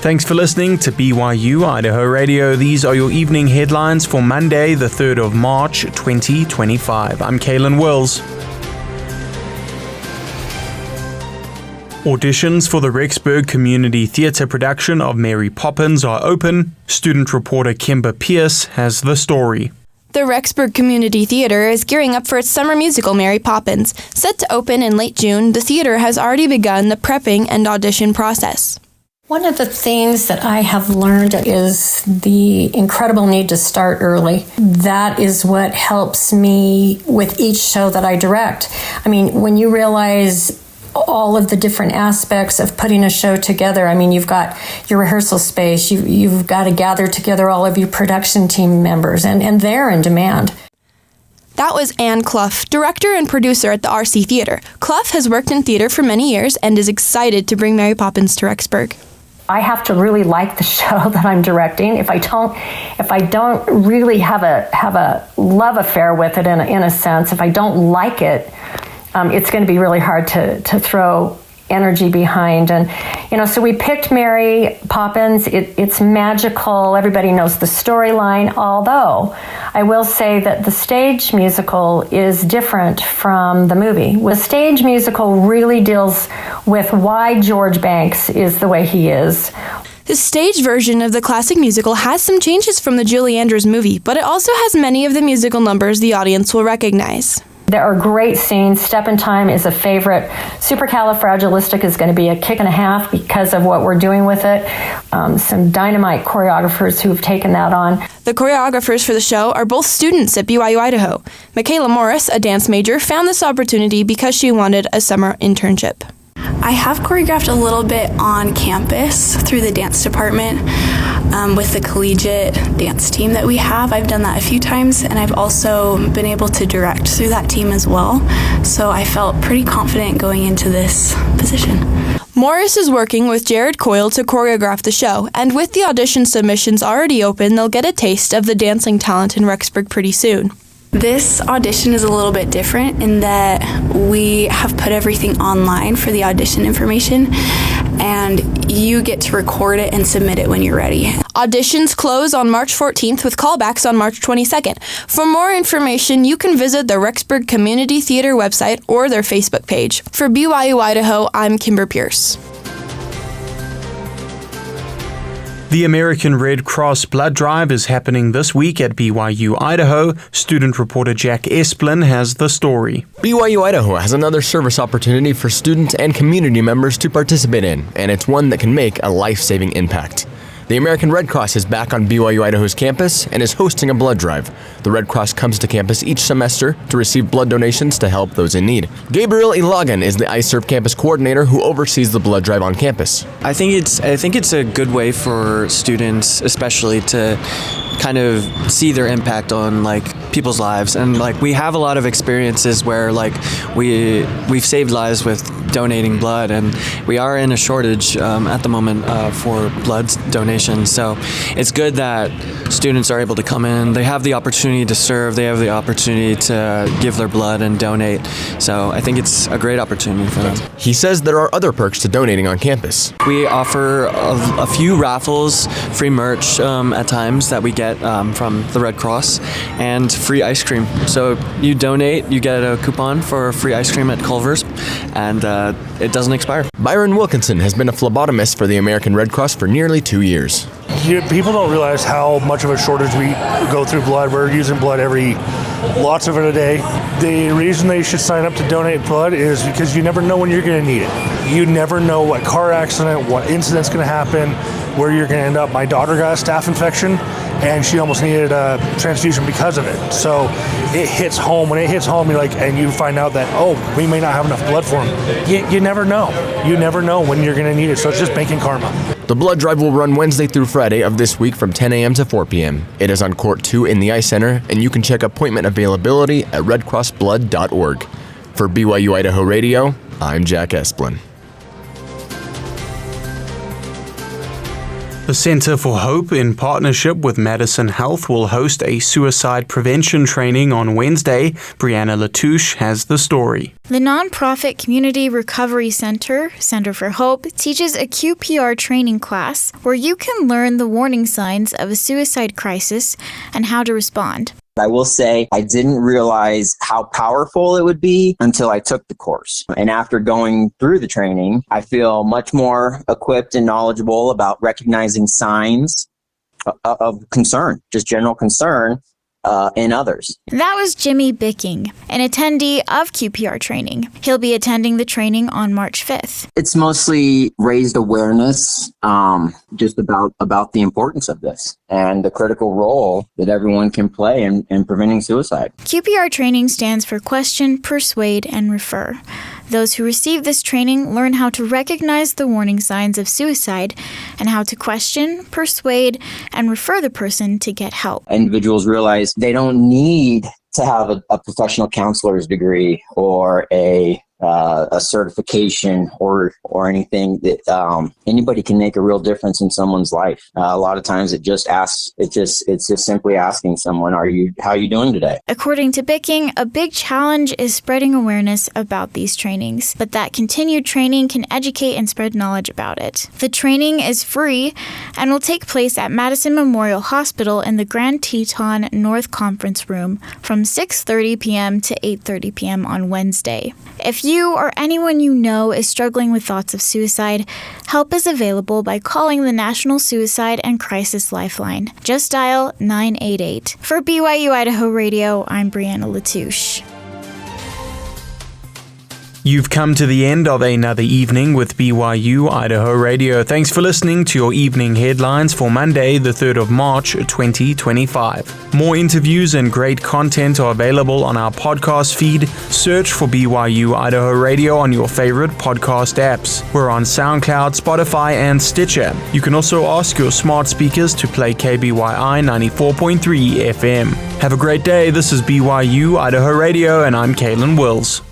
Thanks for listening to BYU-Idaho Radio. These are your evening headlines for Monday, the 3rd of March, 2025. I'm Kaylin Wills. Auditions for the Rexburg Community Theatre production of Mary Poppins are open. Student reporter Kimber Pierce has the story. The Rexburg Community Theatre is gearing up for its summer musical, Mary Poppins. Set to open in late June, the theatre has already begun the prepping and audition process. One of the things that I have learned is the incredible need to start early. That is what helps me with each show that I direct. I mean, when you realize all of the different aspects of putting a show together. I mean, you've got your rehearsal space, you've got to gather together all of your production team members, and they're in demand. That was Anne Clough, director and producer at the RC Theatre. Clough has worked in theatre for many years and is excited to bring Mary Poppins to Rexburg. I have to really like the show that I'm directing. If I don't really have a love affair with it in a sense, if I don't like it, it's going to be really hard to throw energy behind. And, so we picked Mary Poppins. It's magical. Everybody knows the storyline, although I will say that the stage musical is different from the movie. The stage musical really deals with why George Banks is the way he is. The stage version of the classic musical has some changes from the Julie Andrews movie, but it also has many of the musical numbers the audience will recognize. There are great scenes. Step in Time is a favorite. Supercalifragilistic is going to be a kick and a half because of what we're doing with it. Some dynamite choreographers who have taken that on. The choreographers for the show are both students at BYU-Idaho. Michaela Morris, a dance major, found this opportunity because she wanted a summer internship. I have choreographed a little bit on campus through the dance department with the collegiate dance team that we have. I've done that a few times, and I've also been able to direct through that team as well. So I felt pretty confident going into this position. Morris is working with Jared Coyle to choreograph the show, and with the audition submissions already open, they'll get a taste of the dancing talent in Rexburg pretty soon. This audition is a little bit different in that we have put everything online for the audition information, and you get to record it and submit it when you're ready. Auditions close on March 14th with callbacks on March 22nd. For more information, you can visit the Rexburg Community Theatre website or their Facebook page. For BYU-Idaho, I'm Kimber Pierce. The American Red Cross Blood Drive is happening this week at BYU-Idaho. Student reporter Jack Esplin has the story. BYU-Idaho has another service opportunity for students and community members to participate in, and it's one that can make a life-saving impact. The American Red Cross is back on BYU-Idaho's campus and is hosting a blood drive. The Red Cross comes to campus each semester to receive blood donations to help those in need. Gabriel Ilagan is the iServe campus coordinator who oversees the blood drive on campus. I think it's a good way for students, especially, to kind of see their impact on people's lives, and we have a lot of experiences where we've saved lives with donating blood, and we are in a shortage at the moment for blood donations. So it's good that students are able to come in. They have the opportunity to serve. They have the opportunity to give their blood and donate. So I think it's a great opportunity for them. He says there are other perks to donating on campus. We offer a few raffles, free merch at times that we get from the Red Cross, and free ice cream. So you donate, you get a coupon for free ice cream at Culver's, and it doesn't expire. Byron Wilkinson has been a phlebotomist for the American Red Cross for nearly 2 years. People don't realize how much of a shortage we go through blood. We're using blood lots of it a day. The reason they should sign up to donate blood is because you never know when you're going to need it. You never know what car accident, what incident's going to happen, where you're going to end up. My daughter got a staph infection, and she almost needed a transfusion because of it. So it hits home. When it hits home, and you find out that, we may not have enough blood for him. You never know. You never know when you're going to need it. So it's just banking karma. The blood drive will run Wednesday through Friday of this week from 10 a.m. to 4 p.m. It is on Court 2 in the Ice Center, and you can check appointment availability at redcrossblood.org. For BYU-Idaho Radio, I'm Jack Esplin. The Center for Hope, in partnership with Madisonhealth, will host a suicide prevention training on Wednesday. Brianna Latouche has the story. The nonprofit Community Recovery Center, Center for Hope, teaches a QPR training class where you can learn the warning signs of a suicide crisis and how to respond. I will say I didn't realize how powerful it would be until I took the course. And after going through the training, I feel much more equipped and knowledgeable about recognizing signs of concern, just general concern in others. That was Jimmy Bicking, an attendee of QPR training. He'll be attending the training on March 5th. It's mostly raised awareness just about the importance of this and the critical role that everyone can play in preventing suicide. QPR training stands for Question, Persuade, and Refer. Those who receive this training learn how to recognize the warning signs of suicide and how to question, persuade, and refer the person to get help. Individuals realize they don't need to have a professional counselor's degree or a certification or anything that anybody can make a real difference in someone's life. A lot of times it's just simply asking someone, how are you doing today? According to Bicking, a big challenge is spreading awareness about these trainings, but that continued training can educate and spread knowledge about it. The training is free and will take place at Madison Memorial Hospital in the Grand Teton North Conference Room from 6:30 p.m. to 8:30 p.m. on Wednesday. If you or anyone you know is struggling with thoughts of suicide, help is available by calling the National Suicide and Crisis Lifeline. Just dial 988. For BYU-Idaho Radio, I'm Brianna Latouche. You've come to the end of another evening with BYU-Idaho Radio. Thanks for listening to your evening headlines for Monday, the 3rd of March, 2025. More interviews and great content are available on our podcast feed. Search for BYU-Idaho Radio on your favorite podcast apps. We're on SoundCloud, Spotify, and Stitcher. You can also ask your smart speakers to play KBYI 94.3 FM. Have a great day. This is BYU-Idaho Radio, and I'm Kaylin Wills.